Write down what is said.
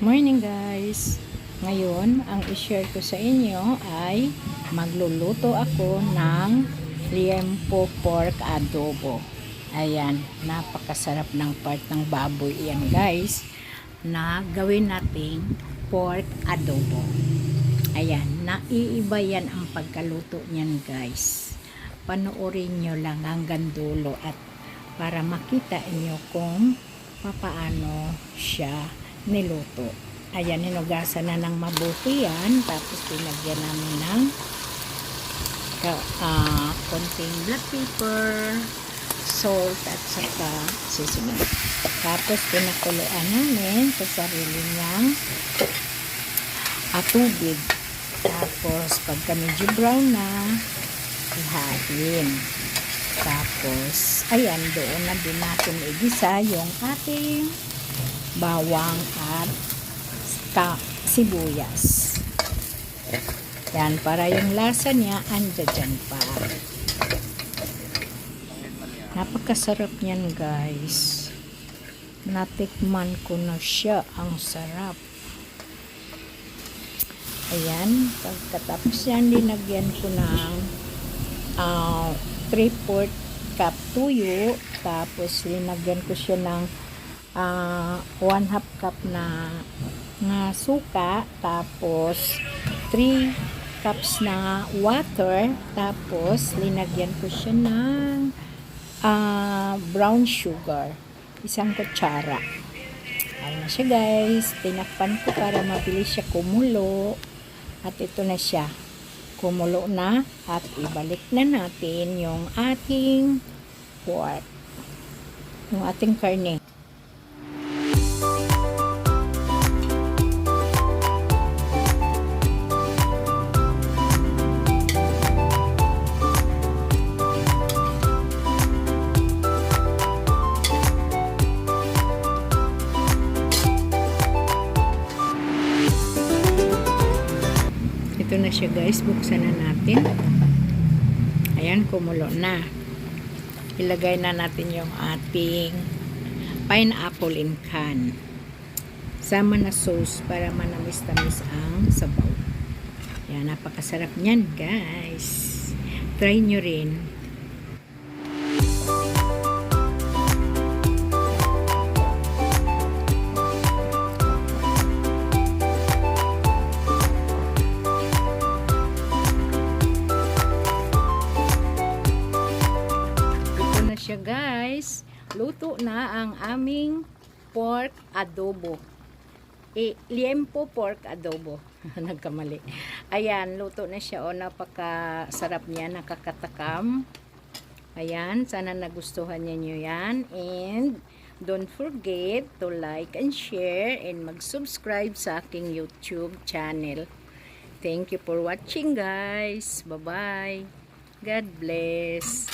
Morning guys! Ngayon, ang i-share ko sa inyo ay magluluto ako ng liempo pork adobo. Ayan, napakasarap ng part ng baboy yan guys, na gawin nating pork adobo. Ayan, naiiba yan ang pagkaluto niyan guys. Panoorin nyo lang hanggang dulo at para makita inyo kung papaano siya niluto. Ayan, hinugasan na ng mabuti yan. Tapos pinagyan namin ng konting black pepper, salt at saka seasoning. Tapos pinakuluan namin sa sarili niyang tubig. Tapos pagka medyo brown na, ihain. Tapos ayan, doon na din natin igisa yung ating bawang at sibuyas. Yan, para yung lasa niya andyan pa. Napakasarap niyan guys. Natikman ko na siya. Ang sarap. Ayan, pagkatapos yan, linagyan ko ng 3/4 cup tuyo. Tapos linagyan ko siya ng 1/2 cup na suka, tapos 3 cups na water, tapos linagyan ko siya ng brown sugar, 1 kutsara. Ayan na siya guys, tinakpan ko para mabilis siya kumulo, at ito na siya, kumulo na, at ibalik na natin yung ating pork, yung ating karne. Ito na siya guys, buksan na natin. Ayan, kumulo na. Ilagay na natin yung ating pineapple in can. Sama na sauce para manamis-tamis ang sabaw. Ayan, napakasarap niyan guys. Try nyo rin. Siya guys, luto na ang aming pork adobo, liempo pork adobo. Nagkamali. Ayan, luto na siya. O, napakasarap niya, nakakatakam. Ayan, sana nagustuhan niyo yan, and don't forget to like and share and mag-subscribe sa aking YouTube channel. Thank you for watching guys. Bye bye. God bless.